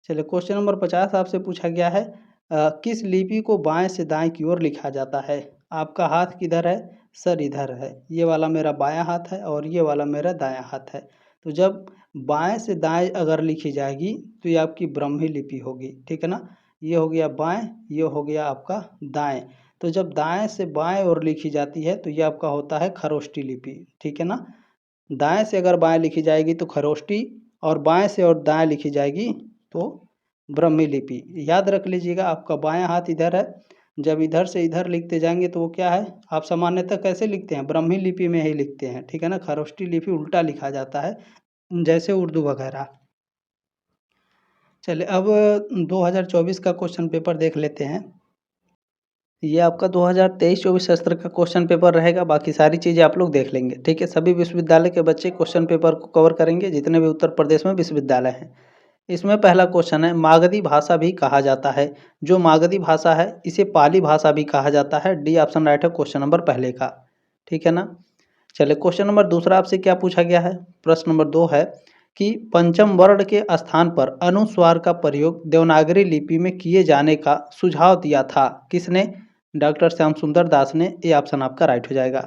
चलिए क्वेश्चन नंबर 50 आपसे पूछा गया है, किस लिपि को बाएं से दाएं की ओर लिखा जाता है? आपका हाथ किधर है? सर इधर है। ये वाला मेरा बायां हाथ है और ये वाला मेरा दायां हाथ है। तो जब बाएं से दाएं अगर लिखी जाएगी तो ये आपकी ब्राह्मी लिपि होगी। ठीक है ना, ये हो गया बाएं, ये हो गया आपका दाएं। तो जब दाएं से बाएं ओर लिखी जाती है तो ये आपका होता है खरोष्टी लिपि। ठीक है ना, दाएं से अगर बाएं लिखी जाएगी तो खरोष्टी, और बाएं से और दाएं लिखी जाएगी तो ब्राह्मी लिपि। याद रख लीजिएगा, आपका बायां हाथ इधर है, जब इधर से इधर लिखते जाएंगे तो वो क्या है, आप सामान्यतः कैसे लिखते हैं, ब्राह्मी लिपि में ही लिखते हैं, ठीक है ना। खरोष्टी लिपि उल्टा लिखा जाता है, जैसे उर्दू वगैरह। चलिए अब 2024 का क्वेश्चन पेपर देख लेते हैं। ये आपका 2023-24 सत्र का क्वेश्चन पेपर रहेगा, बाकी सारी चीज़ें आप लोग देख लेंगे, ठीक है। सभी विश्वविद्यालय के बच्चे क्वेश्चन पेपर को कवर करेंगे, जितने भी उत्तर प्रदेश में विश्वविद्यालय हैं। इसमें पहला क्वेश्चन है, मागधी भाषा भी कहा जाता है। जो मागधी भाषा है इसे पाली भाषा भी कहा जाता है। डी ऑप्शन राइट है क्वेश्चन नंबर पहले का, ठीक है ना। चलिए क्वेश्चन नंबर दूसरा आपसे क्या पूछा गया है। प्रश्न नंबर 2 है कि पंचम वर्ण के स्थान पर अनुस्वार का प्रयोग देवनागरी लिपि में किए जाने का सुझाव दिया था, किसने। डॉक्टर श्याम सुंदर दास ने। ये ऑप्शन आपका राइट हो जाएगा।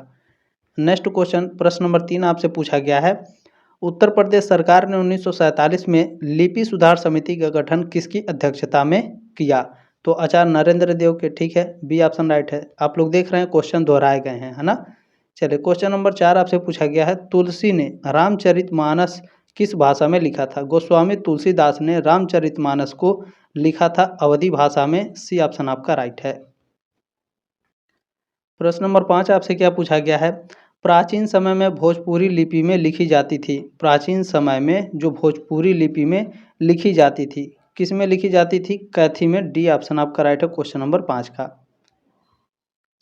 नेक्स्ट क्वेश्चन प्रश्न नंबर 3 आपसे पूछा गया है, उत्तर प्रदेश सरकार ने 1947 में लिपि सुधार समिति का गठन किसकी अध्यक्षता में किया। तो आचार्य नरेंद्र देव के, ठीक है। बी ऑप्शन राइट है। आप लोग देख रहे हैं क्वेश्चन दोहराए गए हैं, है ना। चलिए क्वेश्चन नंबर 4 आपसे पूछा गया है, तुलसी ने रामचरितमानस किस भाषा में लिखा था। गोस्वामी तुलसीदास ने रामचरितमानस को लिखा था अवधी भाषा में। सी ऑप्शन आपका राइट है। प्रश्न नंबर 5 आपसे क्या पूछा गया है, प्राचीन समय में भोजपुरी लिपि में लिखी जाती थी। प्राचीन समय में जो भोजपुरी लिपि में लिखी जाती थी, किस में लिखी जाती थी, कैथी में। डी ऑप्शन आपका राइट है क्वेश्चन नंबर 5 का।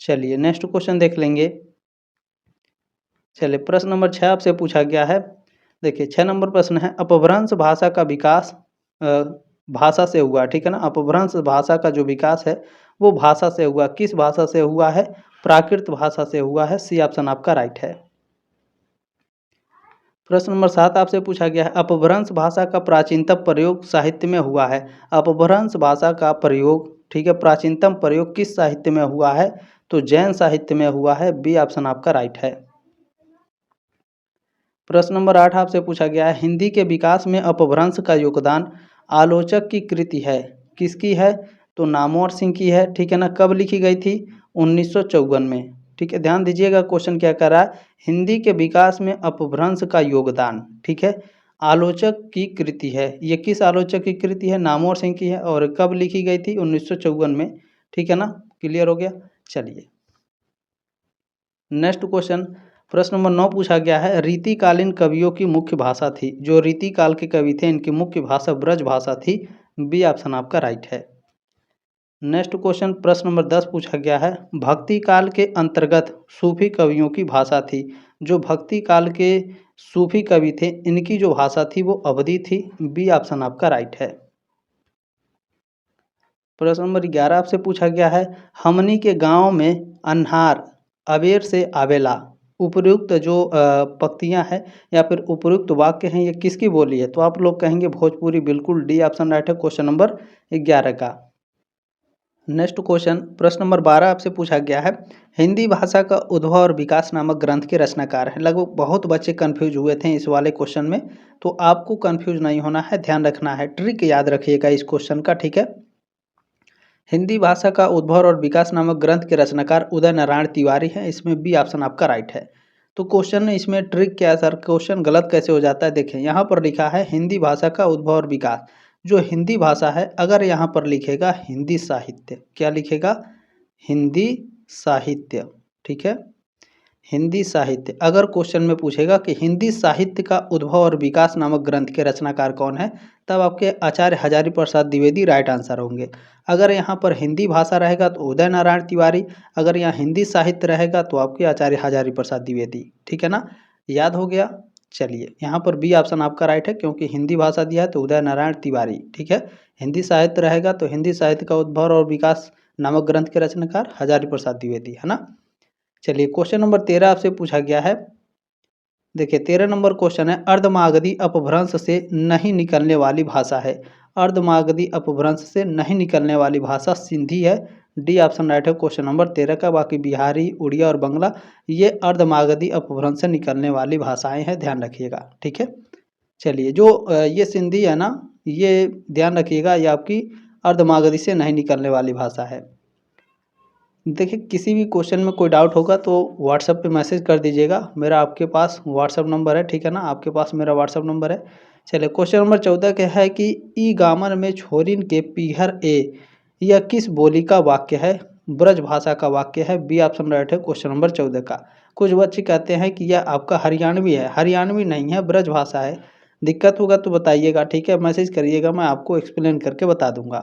चलिए नेक्स्ट क्वेश्चन देख लेंगे। चलिए प्रश्न नंबर 6 आपसे पूछा गया है। देखिए 6 नंबर प्रश्न है, अपभ्रंश भाषा का विकास भाषा से हुआ, ठीक है ना। अपभ्रंश भाषा का जो विकास है वो भाषा से हुआ, किस भाषा से हुआ है, प्राकृत भाषा से हुआ है। सी ऑप्शन आपका राइट है। प्रश्न नंबर 7 आपसे पूछा गया है, अपभ्रंश भाषा का प्राचीनतम प्रयोग साहित्य में हुआ है। अपभ्रंश भाषा का प्रयोग, ठीक है, प्राचीनतम प्रयोग किस साहित्य में हुआ है, तो जैन साहित्य में हुआ है। बी ऑप्शन आपका राइट है। प्रश्न नंबर 8 आपसे पूछा गया है, हिंदी के विकास में अपभ्रंश का योगदान आलोचक की कृति है, किसकी है, तो नामवर सिंह की है, ठीक है ना। कब लिखी गई थी, 1954 में, ठीक है। ध्यान दीजिएगा क्वेश्चन क्या कर रहा है, हिंदी के विकास में अपभ्रंश का योगदान, ठीक है, आलोचक की कृति है। ये किस आलोचक की कृति है, नामवर सिंह की है, और कब लिखी गई थी, 1954 में, ठीक है ना। क्लियर हो गया। चलिए नेक्स्ट क्वेश्चन प्रश्न नंबर 9 पूछा गया है, रीतिकालीन कवियों की मुख्य भाषा थी। जो रीतिकाल के कवि थे इनकी मुख्य भाषा ब्रज भाषा थी। बी ऑप्शन आपका राइट है। नेक्स्ट क्वेश्चन प्रश्न नंबर 10 पूछा गया है, भक्ति काल के अंतर्गत सूफी कवियों की भाषा थी। जो भक्ति काल के सूफी कवि थे इनकी जो भाषा थी वो अवधी थी। बी ऑप्शन आपका राइट है। प्रश्न नंबर 11 आपसे पूछा गया है, हमनी के गांव में अन्हार अबेर से आवेला। उपयुक्त जो पंक्तियां हैं या फिर उपयुक्त वाक्य हैं ये किसकी बोली है, तो आप लोग कहेंगे भोजपुरी। बिल्कुल डी ऑप्शन राइट है क्वेश्चन नंबर 11 का। नेक्स्ट क्वेश्चन प्रश्न नंबर 12 आपसे पूछा गया है, हिंदी भाषा का उद्भव और विकास नामक ग्रंथ के रचनाकार हैं। लगभग बहुत बच्चे कंफ्यूज हुए थे इस वाले क्वेश्चन में, तो आपको कंफ्यूज नहीं होना है, ध्यान रखना है, ट्रिक याद रखिएगा इस क्वेश्चन का, ठीक है। हिंदी भाषा का उद्भव और विकास नामक ग्रंथ के रचनाकार उदय नारायण तिवारी हैं। इसमें बी ऑप्शन आपका राइट है। तो क्वेश्चन में इसमें ट्रिक क्या है सर, क्वेश्चन गलत कैसे हो जाता है, देखें यहाँ पर लिखा है हिंदी भाषा का उद्भव और विकास। जो हिंदी भाषा है अगर यहाँ पर लिखेगा हिंदी साहित्य, क्या लिखेगा, हिंदी साहित्य, ठीक है, हिंदी साहित्य। अगर क्वेश्चन में पूछेगा कि हिंदी साहित्य का उद्भव और विकास नामक ग्रंथ के रचनाकार कौन है, तब आपके आचार्य हजारी प्रसाद द्विवेदी राइट आंसर होंगे। अगर यहाँ पर हिंदी भाषा रहेगा तो उदय नारायण तिवारी, अगर यहाँ हिंदी साहित्य रहेगा तो आपके आचार्य हजारी प्रसाद द्विवेदी, ठीक है ना। याद हो गया। चलिए यहाँ पर बी ऑप्शन आपका राइट है, क्योंकि हिंदी भाषा दिया है तो उदय नारायण तिवारी, ठीक है। हिंदी साहित्य रहेगा तो हिंदी साहित्य का उद्भव और विकास नामक ग्रंथ के रचनाकार हजारी प्रसाद द्विवेदी, है ना। चलिए क्वेश्चन नंबर 13 आपसे पूछा गया है। देखिए 13 नंबर क्वेश्चन है, अर्धमागधी अपभ्रंश से नहीं निकलने वाली भाषा है। अर्धमागधी अपभ्रंश से नहीं निकलने वाली भाषा सिंधी है। डी ऑप्शन राइट है क्वेश्चन नंबर 13 का। बाकी बिहारी, उड़िया और बंगला ये अर्धमागधी अपभ्रंश से निकलने वाली भाषाएं हैं, ध्यान रखिएगा, ठीक है। चलिए जो ये सिंधी है ना, ये ध्यान रखिएगा, ये आपकी अर्धमागधी से नहीं निकलने वाली भाषा है। देखिए किसी भी क्वेश्चन में कोई डाउट होगा तो व्हाट्सएप पे मैसेज कर दीजिएगा, मेरा आपके पास व्हाट्सएप नंबर है, ठीक है ना, आपके पास मेरा व्हाट्सएप नंबर है। चलिए क्वेश्चन नंबर 14 क्या है कि ई गामन में छोरिन के पीहर ए, यह किस बोली का वाक्य है। ब्रज भाषा का वाक्य है? बी ऑप्शन राइट है क्वेश्चन नंबर 14 का। कुछ बच्चे कहते हैं कि यह आपका हरियाणवी है, हरियाणवी नहीं है, ब्रज भाषा है। दिक्कत होगा तो बताइएगा, ठीक है, मैसेज करिएगा, मैं आपको एक्सप्लेन करके बता दूंगा।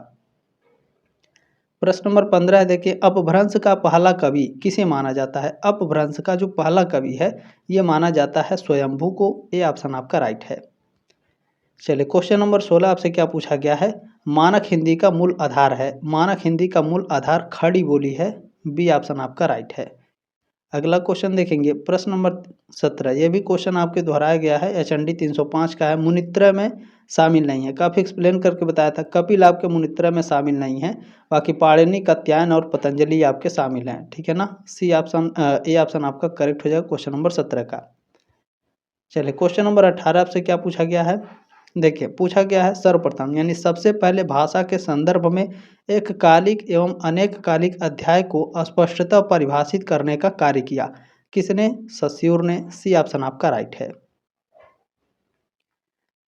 प्रश्न नंबर 15 है, देखिए, अपभ्रंश का पहला कवि किसे माना जाता है? अपभ्रंश का जो पहला कवि है ये माना जाता है स्वयंभू को। ए ऑप्शन आपका राइट है। चलिए क्वेश्चन नंबर 16 आपसे क्या पूछा गया है? मानक हिंदी का मूल आधार है? मानक हिंदी का मूल आधार खड़ी बोली है। बी ऑप्शन आपका राइट है। अगला क्वेश्चन देखेंगे, प्रश्न नंबर 17। ये भी क्वेश्चन आपके दोहराया गया है, एचएनडी 305 का है। मुनित्रय में शामिल नहीं है, काफ़ी एक्सप्लेन करके बताया था। कपिल आपके मुनित्रय में शामिल नहीं है, बाकी पाणिनि, कात्यायन और पतंजलि आपके शामिल हैं, ठीक है ना। सी ऑप्शन, ए ऑप्शन आपका करेक्ट हो जाएगा क्वेश्चन नंबर 17 का। चलिए क्वेश्चन नंबर 18 आपसे क्या पूछा गया है? देखिए, पूछा गया है सर्वप्रथम यानी सबसे पहले भाषा के संदर्भ में एक कालिक एवं अनेक कालिक अध्याय को स्पष्टतः परिभाषित करने का कार्य किया। किसने? सस्यूर ने। सी ऑप्शन आपका राइट है।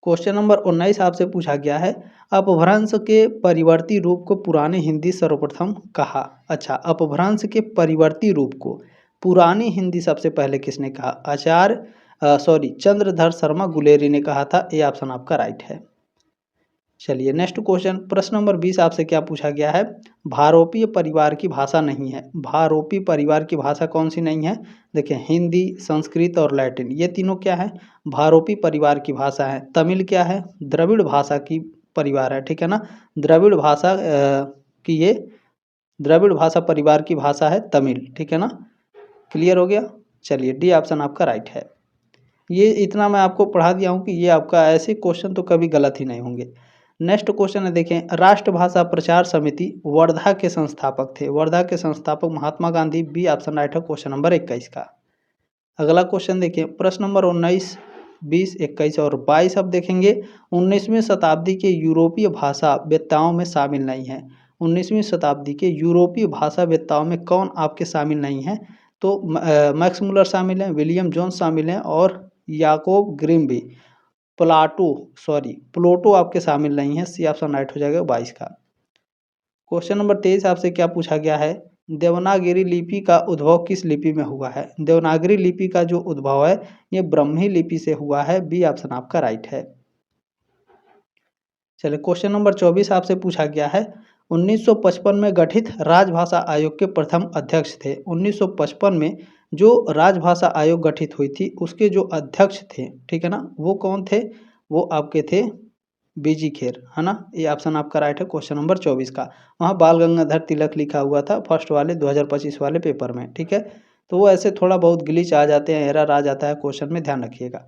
क्वेश्चन नंबर 19 आपसे पूछा गया है, अपभ्रंश के परिवर्ती रूप को पुरानी हिंदी सर्वप्रथम कहा। अच्छा, अपभ्रंश के परिवर्ती रूप को पुरानी हिंदी सबसे पहले किसने कहा? चंद्रधर शर्मा गुलेरी ने कहा था। ए ऑप्शन आपका राइट है। चलिए नेक्स्ट क्वेश्चन, प्रश्न नंबर 20 आपसे क्या पूछा गया है? भारोपीय परिवार की भाषा नहीं है। भारोपीय परिवार की भाषा कौन सी नहीं है? देखिए, हिंदी, संस्कृत और लैटिन, ये तीनों क्या है? भारोपीय परिवार की भाषा है। तमिल क्या है? द्रविड़ भाषा की परिवार है, ठीक है ना। द्रविड़ भाषा की ये द्रविड़ भाषा परिवार की भाषा है तमिल, ठीक है ना। क्लियर हो गया? चलिए डी ऑप्शन आपका राइट है। ये इतना मैं आपको पढ़ा दिया हूँ कि ये आपका ऐसे क्वेश्चन तो कभी गलत ही नहीं होंगे। नेक्स्ट क्वेश्चन है, देखें, राष्ट्रभाषा प्रचार समिति वर्धा के संस्थापक थे। वर्धा के संस्थापक Mahatma Gandhi. B option right है क्वेश्चन नंबर 21 का। अगला क्वेश्चन देखिए, प्रश्न नंबर 19, 20, 21 और 22 अब देखेंगे। 19वीं शताब्दी के यूरोपीय भाषा वेत्ताओं में शामिल नहीं है। 19वीं शताब्दी के यूरोपीय भाषा वेत्ताओं में कौन आपके शामिल नहीं है? तो मैक्स मुलर शामिल हैं, विलियम जोन्स शामिल हैं और याकोब ग्रिम भी। प्लोटो आपके शामिल नहीं है। सी ऑप्शन राइट हो जाएगा 22 का। क्वेश्चन नंबर 23 आपसे क्या पूछा गया है? देवनागरी लिपि का उद्भव किस लिपि में हुआ है? देवनागरी लिपि का जो उद्भव है ये ब्रह्मी लिपि से हुआ है। बी ऑप्शन आपका राइट है। चलिए क्वेश्चन नंबर 24 आपसे पूछा गया है, 1955 में गठित राजभाषा आयोग के प्रथम अध्यक्ष थे। 1955 में जो राजभाषा आयोग गठित हुई थी उसके जो अध्यक्ष थे, ठीक है ना, वो कौन थे? वो आपके थे बीजी खेर, है ना। ये ऑप्शन आपका राइट है क्वेश्चन नंबर 24 का। वहाँ बाल गंगाधर तिलक लिखा हुआ था फर्स्ट वाले 2025 वाले पेपर में, ठीक है। तो वो ऐसे थोड़ा बहुत ग्लिच आ जाते हैं, एरर आ जाता है क्वेश्चन में, ध्यान रखिएगा।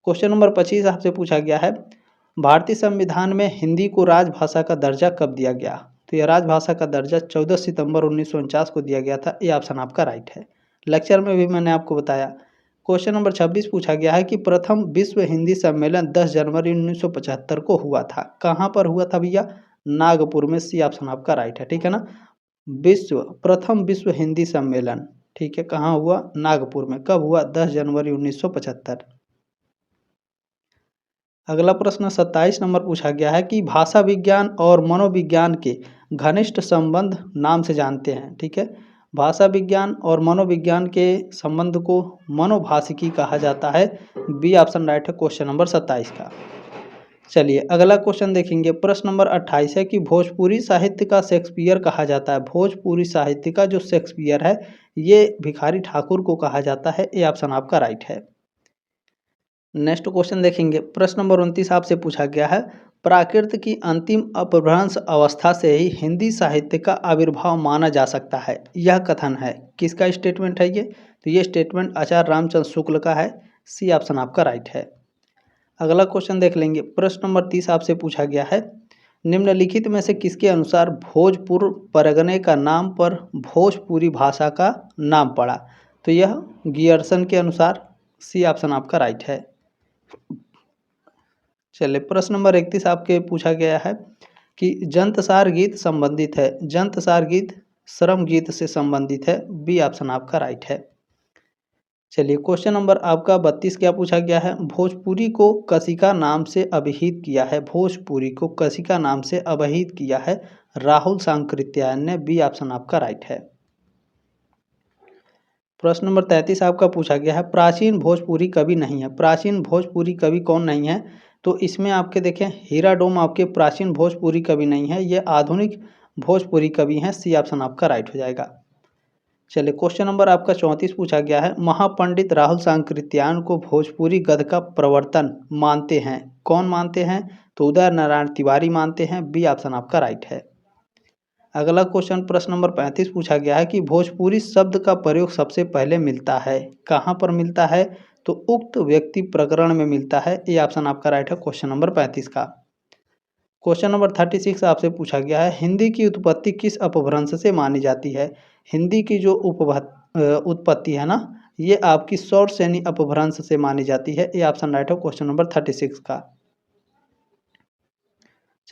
क्वेश्चन नंबर 25 आपसे पूछा गया है, भारतीय संविधान में हिंदी को राजभाषा का दर्जा कब दिया गया? तो यह राजभाषा का दर्जा 14 सितंबर 1949 को दिया गया था। ये ऑप्शन आपका राइट है। लेक्चर में भी मैंने आपको बताया। क्वेश्चन नंबर 26 पूछा गया है कि प्रथम विश्व हिंदी सम्मेलन 10 जनवरी 1975 को हुआ था। कहाँ पर हुआ था भैया? नागपुर में। सी ऑप्शन आपका राइट है, ठीक है ना। प्रथम विश्व हिंदी सम्मेलन, ठीक है, कहाँ हुआ? नागपुर में। कब हुआ? 10 जनवरी 1975। अगला प्रश्न 27 नंबर पूछा गया है कि भाषा विज्ञान और मनोविज्ञान के घनिष्ठ संबंध नाम से जानते हैं, ठीक है। भाषा विज्ञान और मनोविज्ञान के संबंध को मनोभाषिकी कहा जाता है। बी ऑप्शन राइट है क्वेश्चन नंबर 27 का। चलिए अगला क्वेश्चन देखेंगे, प्रश्न नंबर 28 है कि भोजपुरी साहित्य का शेक्सपियर कहा जाता है। भोजपुरी साहित्य का जो शेक्सपियर है ये भिखारी ठाकुर को कहा जाता है। ए ऑप्शन आपका राइट है। नेक्स्ट क्वेश्चन देखेंगे, प्रश्न नंबर 29 आपसे पूछा गया है, प्राकृत की अंतिम अपभ्रंश अवस्था से ही हिंदी साहित्य का आविर्भाव माना जा सकता है। यह कथन है किसका स्टेटमेंट है ये? तो ये स्टेटमेंट आचार्य रामचंद्र शुक्ल का है। सी ऑप्शन आपका राइट है। अगला क्वेश्चन देख लेंगे, प्रश्न नंबर 30 आपसे पूछा गया है, निम्नलिखित में से किसके अनुसार भोजपुर परगने का नाम पर भोजपुरी भाषा का नाम पड़ा? तो यह गियर्सन के अनुसार। सी ऑप्शन आपका राइट है। चलिए प्रश्न नंबर 31 आपके पूछा गया है कि जंतसार गीत संबंधित है। जंतसार गीत श्रम गीत से संबंधित है। बी ऑप्शन आपका राइट है। चलिए क्वेश्चन नंबर आपका 32 क्या पूछा गया है, भोजपुरी को कशिका नाम से अभिहित किया है। भोजपुरी को कशिका नाम से अभिहित किया है राहुल सांकृत्यायन। बी ऑप्शन आपका राइट है। प्रश्न नंबर 33 आपका पूछा गया है प्राचीन भोजपुरी कवि नहीं है। प्राचीन भोजपुरी कवि कौन नहीं है? तो इसमें आपके देखें हीरा डोम आपके प्राचीन भोजपुरी कवि नहीं है, ये आधुनिक भोजपुरी कवि हैं। सी ऑप्शन आपका राइट हो जाएगा। चलिए क्वेश्चन नंबर आपका 34 पूछा गया है महापंडित राहुल सांकृत्यायन को भोजपुरी गद्य का प्रवर्तन मानते हैं, कौन मानते हैं? तो उदय नारायण तिवारी मानते हैं। बी ऑप्शन आपका राइट है। अगला क्वेश्चन प्रश्न नंबर 35 पूछा गया है कि भोजपुरी शब्द का प्रयोग सबसे पहले मिलता है, कहाँ पर मिलता है? तो उक्त व्यक्ति प्रकरण में मिलता है। ये ऑप्शन आपका राइट है क्वेश्चन नंबर 35 का। क्वेश्चन नंबर 36 आपसे पूछा गया है हिंदी की उत्पत्ति किस अपभ्रंश से मानी जाती है? हिंदी की जो उत्पत्ति है ना, ये आपकी शॉर्ट श्रेणी अपभ्रंश से मानी जाती है। ये ऑप्शन राइट है क्वेश्चन नंबर 36 का।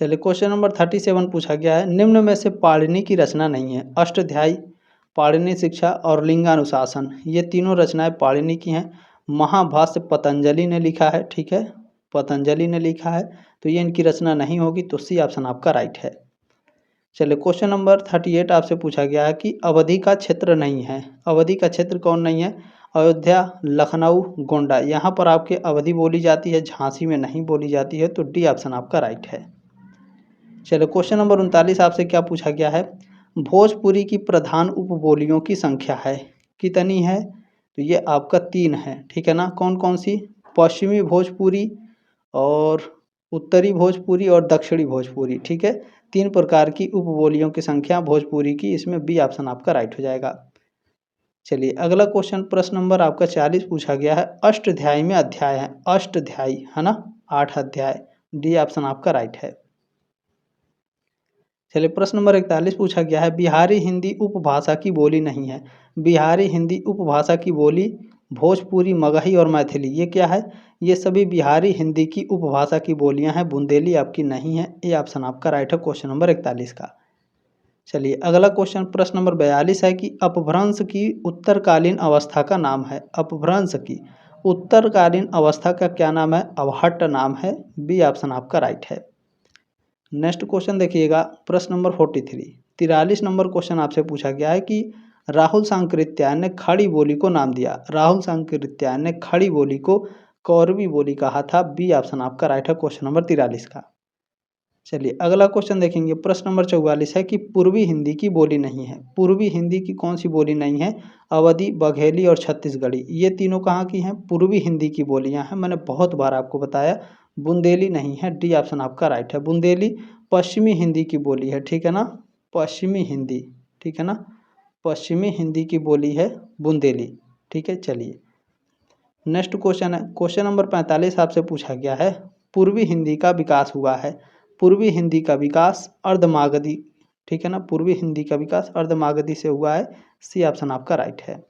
चलिए क्वेश्चन नंबर 37 पूछा गया है निम्न में से पाणिनि की रचना नहीं है। अष्टाध्यायी, पाणिनि शिक्षा और लिंगानुशासन, ये तीनों रचनाएं पाणिनि की हैं। महाभाष्य पतंजलि ने लिखा है, ठीक है, पतंजलि ने लिखा है, तो ये इनकी रचना नहीं होगी। तो सी ऑप्शन आपका राइट है। चलिए क्वेश्चन नंबर 38 आपसे पूछा गया है कि अवधि का क्षेत्र नहीं है। अवधि का क्षेत्र कौन नहीं है? अयोध्या, लखनऊ, गोंडा, यहाँ पर आपके अवधि बोली जाती है, झांसी में नहीं बोली जाती है। तो डी ऑप्शन आपका राइट है। चलो क्वेश्चन नंबर 39 आपसे क्या पूछा गया है भोजपुरी की प्रधान उपबोलियों की संख्या है, कितनी है? तो ये आपका 3 है, ठीक है ना। कौन कौन सी? पश्चिमी भोजपुरी और उत्तरी भोजपुरी और दक्षिणी भोजपुरी, ठीक है। 3 प्रकार की उपबोलियों की संख्या भोजपुरी की, इसमें बी ऑप्शन आपका राइट हो जाएगा। चलिए अगला क्वेश्चन प्रश्न नंबर आपका 40 पूछा गया है अष्टाध्यायी में अध्याय है, अष्टाध्यायी है ना, 8 अध्याय। डी ऑप्शन आपका राइट है। चलिए प्रश्न नंबर 41 पूछा गया है बिहारी हिंदी उपभाषा की बोली नहीं है। बिहारी हिंदी उपभाषा की बोली भोजपुरी, मगही और मैथिली, ये क्या है? ये सभी बिहारी हिंदी की उपभाषा की बोलियां हैं। बुंदेली आपकी नहीं है। ये ऑप्शन आपका राइट है क्वेश्चन नंबर 41 का। चलिए अगला क्वेश्चन प्रश्न नंबर 42 है कि अपभ्रंश की उत्तरकालीन अवस्था का नाम है। अपभ्रंश की उत्तरकालीन अवस्था का क्या नाम है? अवहट्ट नाम है। बी ऑप्शन आपका राइट है। नेक्स्ट क्वेश्चन देखिएगा प्रश्न नंबर 43 नंबर क्वेश्चन आपसे पूछा गया है कि राहुल सांकृत्यायन ने खड़ी बोली को नाम दिया। राहुल सांकृत्यायन ने खड़ी बोली को कौरवी बोली कहा था। बी ऑप्शन आपका राइट है क्वेश्चन नंबर 43 का। चलिए अगला क्वेश्चन देखेंगे प्रश्न नंबर 44 है कि पूर्वी हिंदी की बोली नहीं है। पूर्वी हिंदी की कौन सी बोली नहीं है? अवधी, बघेली और छत्तीसगढ़ी, ये तीनों कहाँ की हैं? पूर्वी हिंदी की बोलियां हैं। मैंने बहुत बार आपको बताया बुंदेली नहीं है। डी ऑप्शन आपका राइट है। बुंदेली पश्चिमी हिंदी की बोली है, ठीक है ना, पश्चिमी हिंदी, ठीक है ना, पश्चिमी हिंदी की बोली है बुंदेली, ठीक है। चलिए नेक्स्ट क्वेश्चन है क्वेश्चन नंबर 45 आपसे पूछा गया है पूर्वी हिंदी का विकास हुआ है। पूर्वी हिंदी का विकास अर्धमागधी, ठीक है ना, पूर्वी हिंदी का विकास अर्धमागधी से हुआ है। सी ऑप्शन आपका राइट है।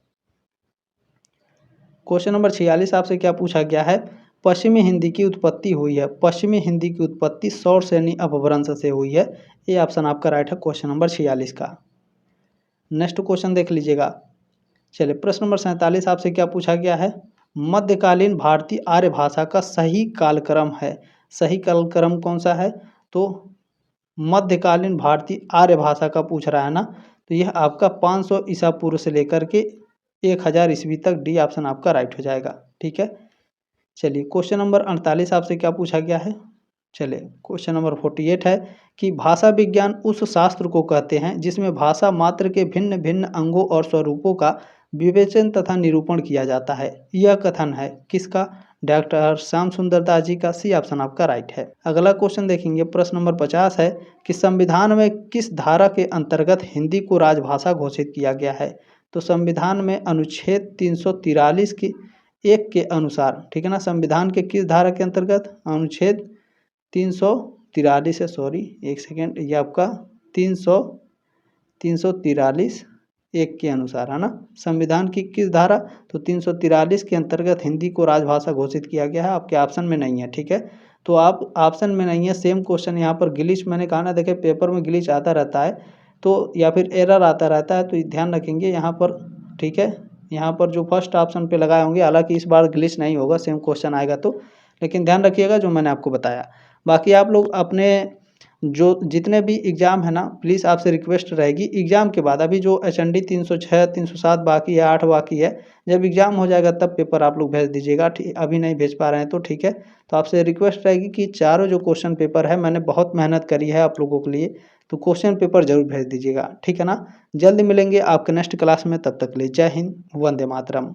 क्वेश्चन नंबर 46 आपसे क्या पूछा गया है पश्चिमी हिंदी की उत्पत्ति हुई है। पश्चिमी हिंदी की उत्पत्ति सौर श्रेणी अपभ्रंश से हुई है। ये ऑप्शन आपका राइट है क्वेश्चन नंबर 46 का। नेक्स्ट क्वेश्चन देख लीजिएगा। चलिए प्रश्न नंबर 47 आपसे क्या पूछा गया है मध्यकालीन भारतीय आर्य भाषा का सही कालक्रम है। सही कालक्रम कौन सा है? तो मध्यकालीन भारतीय आर्य भाषा का पूछ रहा है ना, तो यह आपका 500 ईसा पूर्व से लेकर के 1000 ईस्वी तक। डी ऑप्शन आपका राइट हो जाएगा, ठीक है। चलिए क्वेश्चन नंबर 48 आपसे क्या पूछा गया है। चलिए क्वेश्चन नंबर 48 है कि भाषा विज्ञान उस शास्त्र को कहते हैं जिसमें भाषा मात्र के भिन्न भिन्न अंगों और स्वरूपों का विवेचन तथा निरूपण किया जाता है। यह कथन है किसका? डॉक्टर श्याम सुंदर दास जी का। सी ऑप्शन आपका राइट है। अगला क्वेश्चन देखेंगे प्रश्न नंबर 50 है कि संविधान में किस धारा के अंतर्गत हिंदी को राजभाषा घोषित किया गया है। तो संविधान में अनुच्छेद 343 की 1 के अनुसार, ठीक है ना, संविधान के किस धारा के अंतर्गत? अनुच्छेद 343 है, सॉरी एक सेकेंड, ये आपका 343 1 के अनुसार है ना। संविधान की किस धारा? तो 343 के अंतर्गत हिंदी को राजभाषा घोषित किया गया है। आपके ऑप्शन में नहीं है, ठीक है, तो आप ऑप्शन में नहीं है। सेम क्वेश्चन यहाँ पर ग्लिच मैंने कहा ना, देखे पेपर में ग्लिच आता रहता है तो या फिर एरर आता रहता है, तो ध्यान रखेंगे यहाँ पर, ठीक है। यहाँ पर जो फर्स्ट ऑप्शन पे लगाए होंगे, हालांकि इस बार ग्लिच नहीं होगा, सेम क्वेश्चन आएगा तो, लेकिन ध्यान रखिएगा जो मैंने आपको बताया। बाकी आप लोग अपने जो जितने भी एग्ज़ाम है ना, प्लीज़ आपसे रिक्वेस्ट रहेगी एग्ज़ाम के बाद, अभी जो HND 306 307 बाकी है, 8 बाकी है, जब एग्ज़ाम हो जाएगा तब पेपर आप लोग भेज दीजिएगा। अभी नहीं भेज पा रहे हैं तो ठीक है। तो आपसे रिक्वेस्ट रहेगी कि चारों जो क्वेश्चन पेपर है, मैंने बहुत मेहनत करी है आप लोगों के लिए, तो क्वेश्चन पेपर ज़रूर भेज दीजिएगा, ठीक है ना। जल्द मिलेंगे आपके नेक्स्ट क्लास में, तब तक के लिए जय हिंद, वंदे मातरम।